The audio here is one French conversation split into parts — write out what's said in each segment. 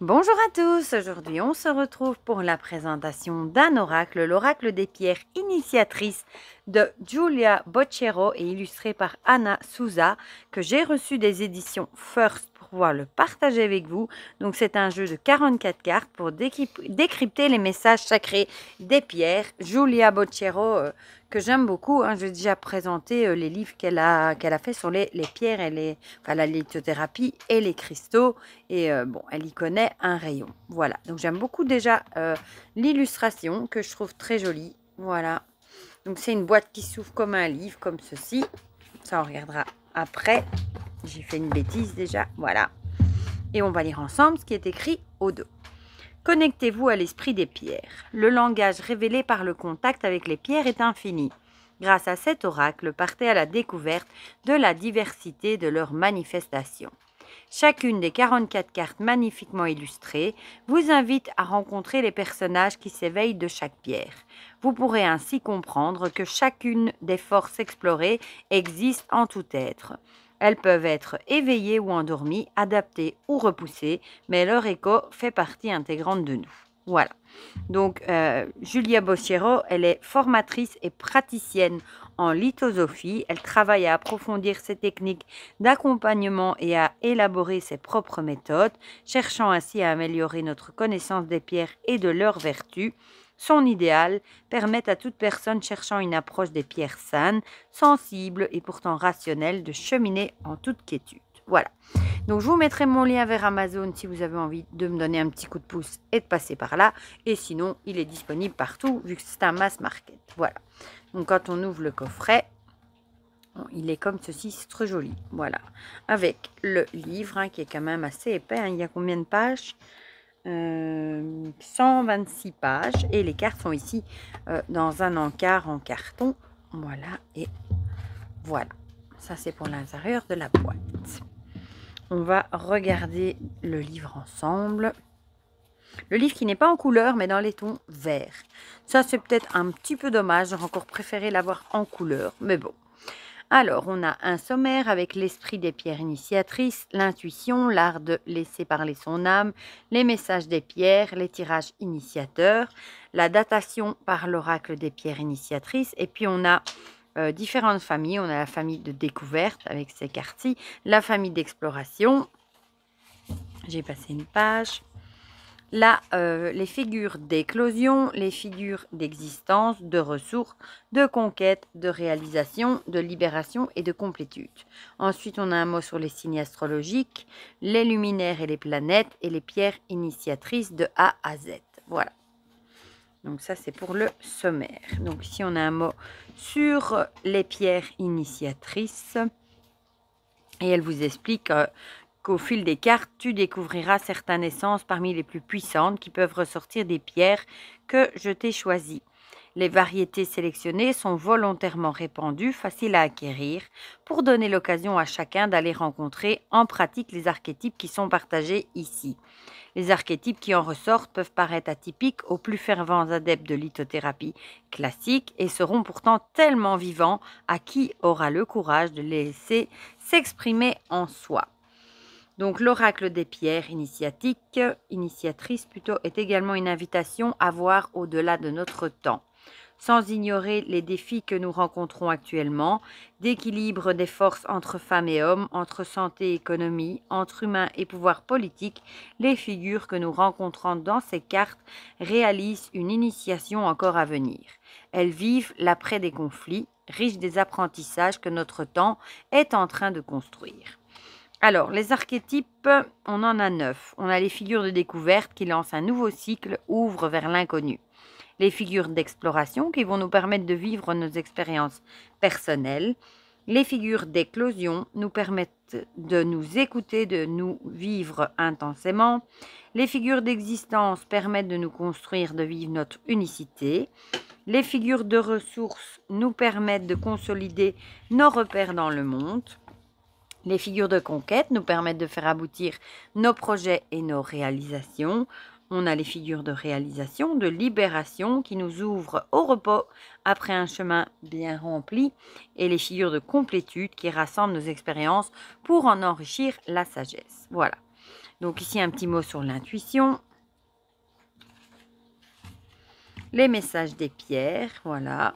Bonjour à tous, aujourd'hui on se retrouve pour la présentation d'un oracle, l'oracle des pierres initiatrices de Giulia Boccero et illustré par Anna Souza que j'ai reçu des éditions First pour pouvoir le partager avec vous. Donc c'est un jeu de 44 cartes pour décrypter les messages sacrés des pierres. Giulia Boccero que j'aime beaucoup, hein. J'ai déjà présenté les livres qu'elle a fait sur les pierres et la lithothérapie et les cristaux. Et bon, elle y connaît un rayon. Voilà, donc j'aime beaucoup déjà l'illustration que je trouve très jolie. Voilà, donc c'est une boîte qui s'ouvre comme un livre, comme ceci. Ça, on regardera après. J'ai fait une bêtise déjà, voilà. Et on va lire ensemble ce qui est écrit au dos. Connectez-vous à l'esprit des pierres. Le langage révélé par le contact avec les pierres est infini. Grâce à cet oracle, partez à la découverte de la diversité de leurs manifestations. Chacune des 44 cartes magnifiquement illustrées vous invite à rencontrer les personnages qui s'éveillent de chaque pierre. Vous pourrez ainsi comprendre que chacune des forces explorées existe en tout être. Elles peuvent être éveillées ou endormies, adaptées ou repoussées, mais leur écho fait partie intégrante de nous. Voilà. Donc, Giulia Boccero, elle est formatrice et praticienne en lithosophie. Elle travaille à approfondir ses techniques d'accompagnement et à élaborer ses propres méthodes, cherchant ainsi à améliorer notre connaissance des pierres et de leurs vertus. Son idéal permet à toute personne cherchant une approche des pierres saines, sensible et pourtant rationnelle de cheminer en toute quiétude. Voilà. Donc, je vous mettrai mon lien vers Amazon si vous avez envie de me donner un petit coup de pouce et de passer par là. Et sinon, il est disponible partout vu que c'est un mass market. Voilà. Donc, quand on ouvre le coffret, il est comme ceci, c'est très joli. Voilà. Avec le livre qui est quand même assez épais. Il y a combien de pages 126 pages. Et les cartes sont ici dans un encart en carton. Voilà. Et voilà. Ça, c'est pour l'intérieur de la boîte. On va regarder le livre ensemble. Le livre qui n'est pas en couleur, mais dans les tons verts. Ça, c'est peut-être un petit peu dommage. J'aurais encore préféré l'avoir en couleur, mais bon. Alors, on a un sommaire avec l'esprit des pierres initiatrices, l'intuition, l'art de laisser parler son âme, les messages des pierres, les tirages initiateurs, la datation par l'oracle des pierres initiatrices, et puis on a différentes familles. On a la famille de découverte avec ses cartes-ci, la famille d'exploration. J'ai passé une page. Là, les figures d'éclosion, les figures d'existence, de ressources, de conquête, de réalisation, de libération et de complétude. Ensuite, on a un mot sur les signes astrologiques, les luminaires et les planètes et les pierres initiatrices de A à Z. Voilà. Donc ça, c'est pour le sommaire. Donc ici, on a un mot sur les pierres initiatrices. Et elle vous explique qu'au fil des cartes, tu découvriras certaines essences parmi les plus puissantes qui peuvent ressortir des pierres que je t'ai choisies. Les variétés sélectionnées sont volontairement répandues, faciles à acquérir, pour donner l'occasion à chacun d'aller rencontrer en pratique les archétypes qui sont partagés ici. Les archétypes qui en ressortent peuvent paraître atypiques aux plus fervents adeptes de lithothérapie classique et seront pourtant tellement vivants à qui aura le courage de les laisser s'exprimer en soi. Donc l'oracle des pierres initiatrice plutôt, est également une invitation à voir au-delà de notre temps. Sans ignorer les défis que nous rencontrons actuellement, d'équilibre des forces entre femmes et hommes, entre santé et économie, entre humains et pouvoir politique, les figures que nous rencontrons dans ces cartes réalisent une initiation encore à venir. Elles vivent l'après des conflits, riches des apprentissages que notre temps est en train de construire. Alors, les archétypes, on en a 9. On a les figures de découverte qui lancent un nouveau cycle, ouvrent vers l'inconnu. Les figures d'exploration qui vont nous permettre de vivre nos expériences personnelles. Les figures d'éclosion nous permettent de nous écouter, de nous vivre intensément. Les figures d'existence permettent de nous construire, de vivre notre unicité. Les figures de ressources nous permettent de consolider nos repères dans le monde. Les figures de conquête nous permettent de faire aboutir nos projets et nos réalisations. On a les figures de réalisation, de libération qui nous ouvrent au repos après un chemin bien rempli. Et les figures de complétude qui rassemblent nos expériences pour en enrichir la sagesse. Voilà. Donc ici, un petit mot sur l'intuition. Les messages des pierres, voilà.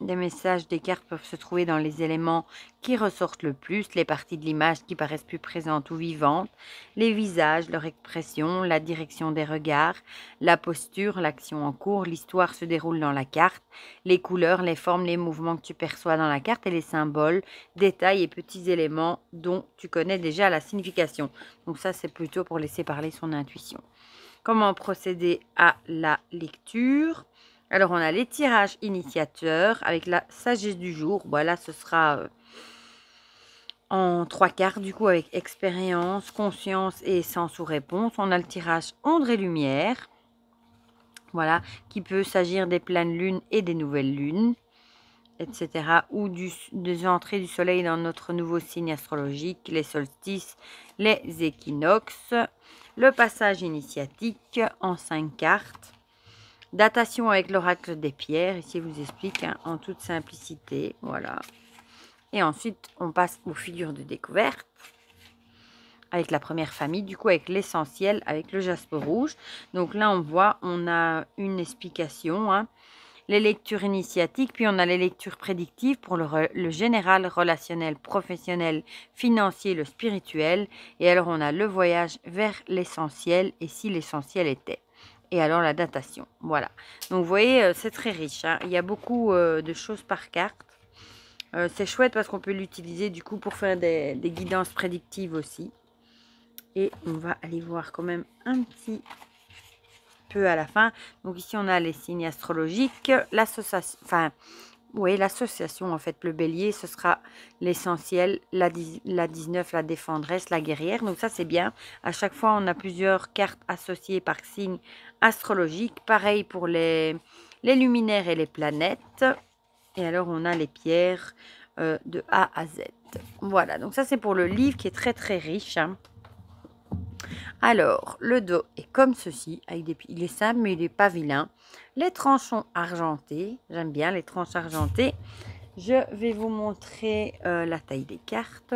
Des messages des cartes peuvent se trouver dans les éléments qui ressortent le plus, les parties de l'image qui paraissent plus présentes ou vivantes, les visages, leur expression, la direction des regards, la posture, l'action en cours, l'histoire se déroule dans la carte, les couleurs, les formes, les mouvements que tu perçois dans la carte et les symboles, détails et petits éléments dont tu connais déjà la signification. Donc ça, c'est plutôt pour laisser parler son intuition. Comment procéder à la lecture ? Alors, on a les tirages initiateurs avec la sagesse du jour. Voilà, ce sera en 3 cartes, du coup, avec expérience, conscience et essence ou réponse. On a le tirage ombre et lumière. Voilà, qui peut s'agir des pleines lunes et des nouvelles lunes, etc. Ou des entrées du soleil dans notre nouveau signe astrologique, les solstices, les équinoxes. Le passage initiatique en 5 cartes. Datation avec l'oracle des pierres. Ici, je vous explique en toute simplicité. Voilà. Et ensuite, on passe aux figures de découverte. Avec la première famille, du coup, avec l'essentiel, avec le jaspe rouge. Donc là, on voit, on a une explication. Les lectures initiatiques, puis on a les lectures prédictives pour le général, relationnel, professionnel, financier, le spirituel. Et alors, on a le voyage vers l'essentiel, et si l'essentiel était. Et alors la datation, voilà. Donc vous voyez, c'est très riche. Il y a beaucoup de choses par carte. C'est chouette parce qu'on peut l'utiliser du coup pour faire des guidances prédictives aussi. Et on va aller voir quand même un petit peu à la fin. Donc ici on a les signes astrologiques, l'association, oui, l'association en fait, le bélier, ce sera l'essentiel, la 19, la défendresse, la guerrière. Donc ça c'est bien. À chaque fois on a plusieurs cartes associées par signe astrologique. Pareil pour les luminaires et les planètes. Et alors on a les pierres de A à Z. Voilà, donc ça c'est pour le livre qui est très très riche. Alors, le dos est comme ceci, il est simple mais il n'est pas vilain. Les tranches sont argentées, j'aime bien les tranches argentées. Je vais vous montrer la taille des cartes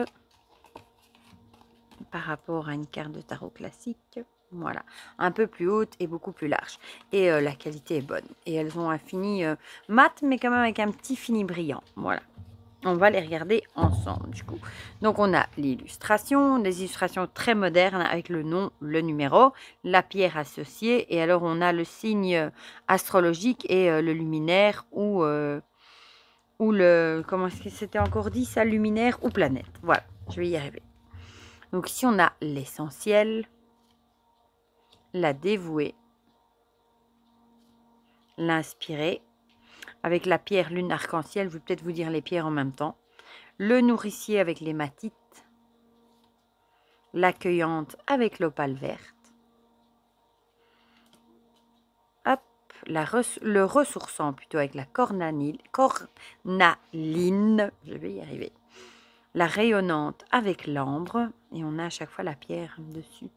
par rapport à une carte de tarot classique. Voilà, un peu plus haute et beaucoup plus large. Et la qualité est bonne. Et elles ont un fini mat, mais quand même avec un petit fini brillant. Voilà. On va les regarder ensemble du coup. Donc on a l'illustration, des illustrations très modernes avec le nom, le numéro, la pierre associée et alors on a le signe astrologique et le luminaire ou le, comment est-ce que c'était encore dit ça, luminaire ou planète. Voilà, je vais y arriver. Donc ici on a l'essentiel, la dévouée, l'inspirée, avec la pierre lune arc-en-ciel, je vais peut-être vous dire les pierres en même temps. Le nourricier avec l'hématite, l'accueillante avec l'opale verte, hop, le ressourçant plutôt avec la cornaline, je vais y arriver, la rayonnante avec l'ambre, et on a à chaque fois la pierre dessus.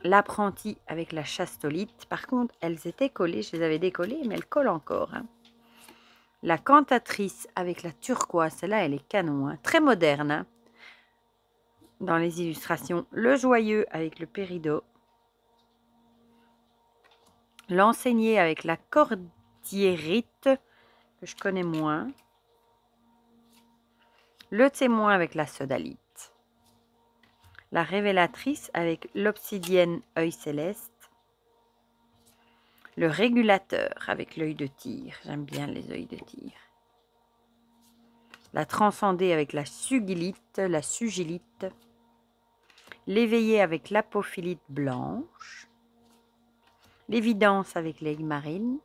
L'apprenti avec la chastolite, par contre elles étaient collées, je les avais décollées, mais elles collent encore. La cantatrice avec la turquoise, celle-là elle est canon, très moderne. Dans les illustrations, le joyeux avec le péridot, l'enseigné avec la cordierite, que je connais moins, le témoin avec la sodalite, la révélatrice avec l'obsidienne œil céleste, le régulateur avec l'œil de tigre, j'aime bien les œils de tigre, la transcendée avec la sugilite, l'éveillé avec l'apophilite blanche, l'évidence avec l'aigle marine,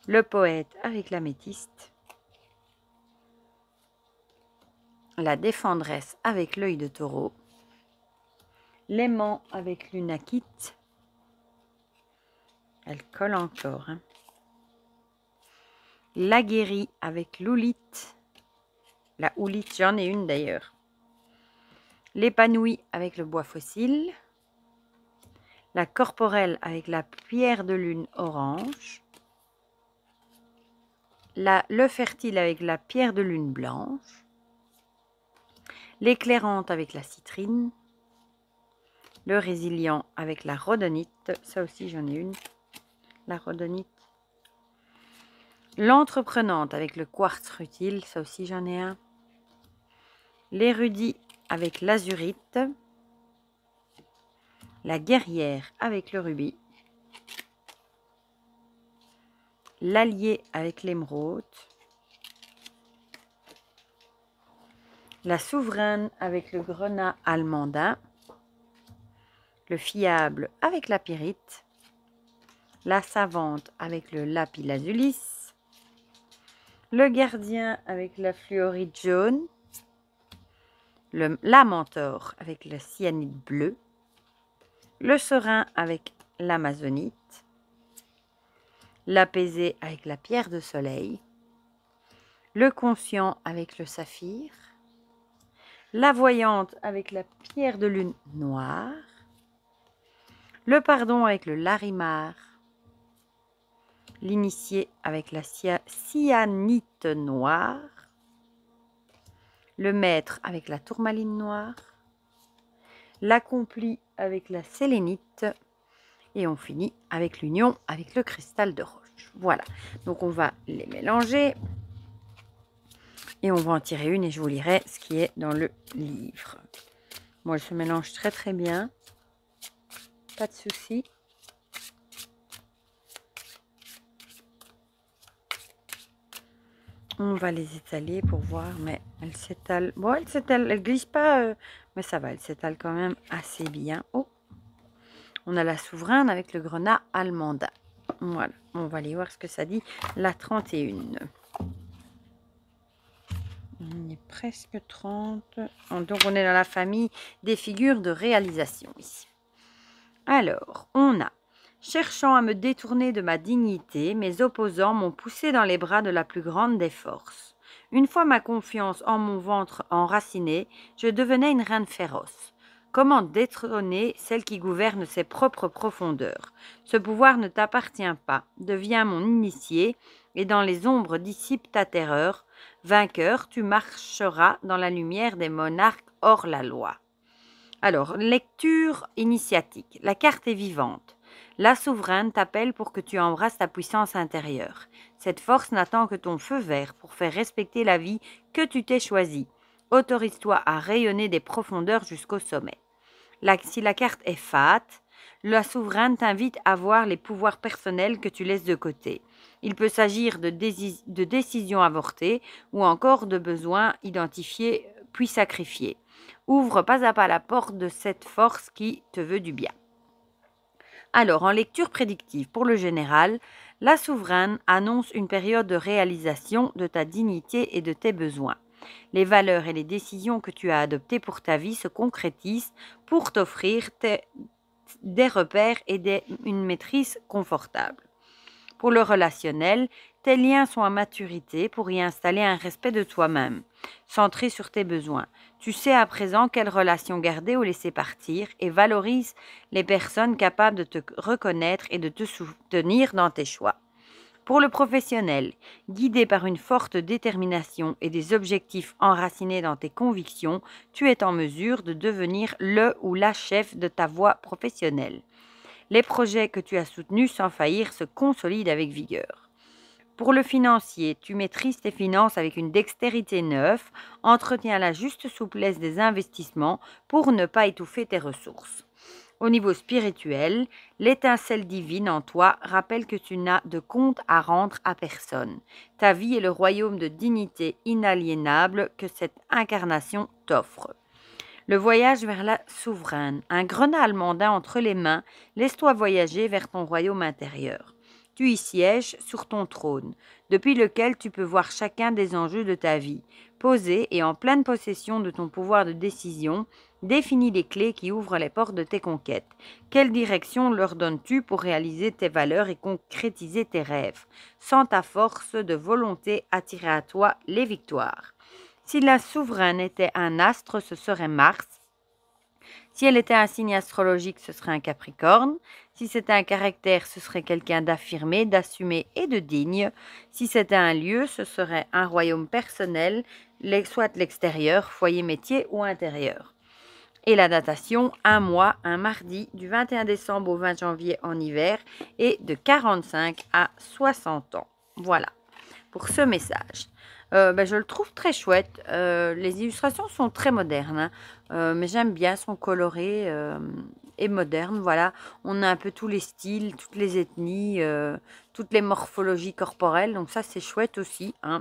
le poète avec l'améthyste, la défendresse avec l'œil de taureau, l'aimant avec l'unakite, elle colle encore, la guérie avec l'oulite, la oulite, j'en ai une d'ailleurs, l'épanoui avec le bois fossile, la corporelle avec la pierre de lune orange, le fertile avec la pierre de lune blanche, l'éclairante avec la citrine, le résilient avec la rhodonite, ça aussi j'en ai une, la rhodonite, l'entreprenante avec le quartz rutile, ça aussi j'en ai un, l'érudit avec l'azurite, la guerrière avec le rubis, l'allié avec l'émeraude, la souveraine avec le grenat almandin, le fiable avec la pyrite, la savante avec le lapis lazuli, le gardien avec la fluorite jaune, la mentor avec le cyanide bleu, le serein avec l'amazonite, l'apaisé avec la pierre de soleil, le conscient avec le saphir, la voyante avec la pierre de lune noire, le pardon avec le larimar, l'initié avec la cyanite noire, le maître avec la tourmaline noire, l'accompli avec la sélénite et on finit avec l'union avec le cristal de roche. Voilà, donc on va les mélanger et on va en tirer une et je vous lirai ce qui est dans le livre. Bon, elle se mélange très très bien, pas de souci. On va les étaler pour voir, mais elle s'étale. Bon, elle s'étale, elle glisse pas, mais ça va, elle s'étale quand même assez bien. Oh, on a la souveraine avec le grenat almandin. Voilà, on va aller voir ce que ça dit, la 31. On est presque 30. Donc, on est dans la famille des figures de réalisation ici. Alors, on a cherchant à me détourner de ma dignité, mes opposants m'ont poussé dans les bras de la plus grande des forces. Une fois ma confiance en mon ventre enracinée, je devenais une reine féroce. Comment détrôner celle qui gouverne ses propres profondeurs? Ce pouvoir ne t'appartient pas. Deviens mon initié, et dans les ombres dissipe ta terreur. Vainqueur, tu marcheras dans la lumière des monarques hors la loi. Alors, lecture initiatique. La carte est vivante. La souveraine t'appelle pour que tu embrasses ta puissance intérieure. Cette force n'attend que ton feu vert pour faire respecter la vie que tu t'es choisie. Autorise-toi à rayonner des profondeurs jusqu'au sommet. Si la carte est fat, la souveraine t'invite à voir les pouvoirs personnels que tu laisses de côté. Il peut s'agir de décisions avortées ou encore de besoins identifiés puis sacrifiés. Ouvre pas à pas la porte de cette force qui te veut du bien. Alors, en lecture prédictive pour le général, la souveraine annonce une période de réalisation de ta dignité et de tes besoins. Les valeurs et les décisions que tu as adoptées pour ta vie se concrétisent pour t'offrir des repères et une maîtrise confortable. Pour le relationnel, tes liens sont à maturité pour y installer un respect de toi-même, centré sur tes besoins. Tu sais à présent quelle relation garder ou laisser partir et valorise les personnes capables de te reconnaître et de te soutenir dans tes choix. Pour le professionnel, guidé par une forte détermination et des objectifs enracinés dans tes convictions, tu es en mesure de devenir le ou la chef de ta voie professionnelle. Les projets que tu as soutenus sans faillir se consolident avec vigueur. Pour le financier, tu maîtrises tes finances avec une dextérité neuve, entretiens la juste souplesse des investissements pour ne pas étouffer tes ressources. Au niveau spirituel, l'étincelle divine en toi rappelle que tu n'as de compte à rendre à personne. Ta vie est le royaume de dignité inaliénable que cette incarnation t'offre. Le voyage vers la souveraine. Un grenat almandin entre les mains, laisse-toi voyager vers ton royaume intérieur. Tu y sièges sur ton trône, depuis lequel tu peux voir chacun des enjeux de ta vie. Posé et en pleine possession de ton pouvoir de décision, définis les clés qui ouvrent les portes de tes conquêtes. Quelle direction leur donnes-tu pour réaliser tes valeurs et concrétiser tes rêves? Sans ta force de volonté attirer à toi les victoires. Si la souveraine était un astre, ce serait Mars. Si elle était un signe astrologique, ce serait un Capricorne. Si c'était un caractère, ce serait quelqu'un d'affirmé, d'assumé et de digne. Si c'était un lieu, ce serait un royaume personnel soit l'extérieur, foyer métier ou intérieur. Et la datation, un mois, un mardi, du 21 décembre au 20 janvier en hiver et de 45 à 60 ans. Voilà pour ce message. Je le trouve très chouette. Les illustrations sont très modernes, hein, mais j'aime bien, sont colorées et modernes. Voilà, on a un peu tous les styles, toutes les ethnies, toutes les morphologies corporelles. Donc ça, c'est chouette aussi, hein.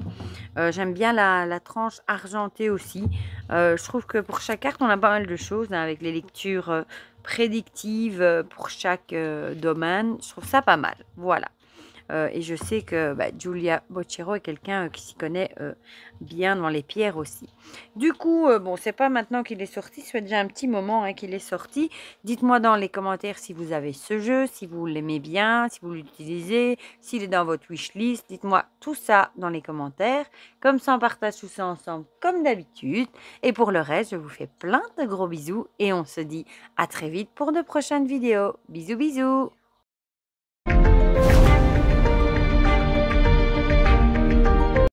J'aime bien la tranche argentée aussi. Je trouve que pour chaque carte, on a pas mal de choses, hein, avec les lectures prédictives pour chaque domaine. Je trouve ça pas mal. Voilà. Et je sais que Giulia Bocchero est quelqu'un qui s'y connaît bien dans les pierres aussi. Du coup, bon, c'est pas maintenant qu'il est sorti, ça fait déjà un petit moment, hein, qu'il est sorti. Dites-moi dans les commentaires si vous avez ce jeu, si vous l'aimez bien, si vous l'utilisez, s'il est dans votre wishlist. Dites-moi tout ça dans les commentaires. Comme ça, on partage tout ça ensemble comme d'habitude. Et pour le reste, je vous fais plein de gros bisous et on se dit à très vite pour de prochaines vidéos. Bisous, bisous!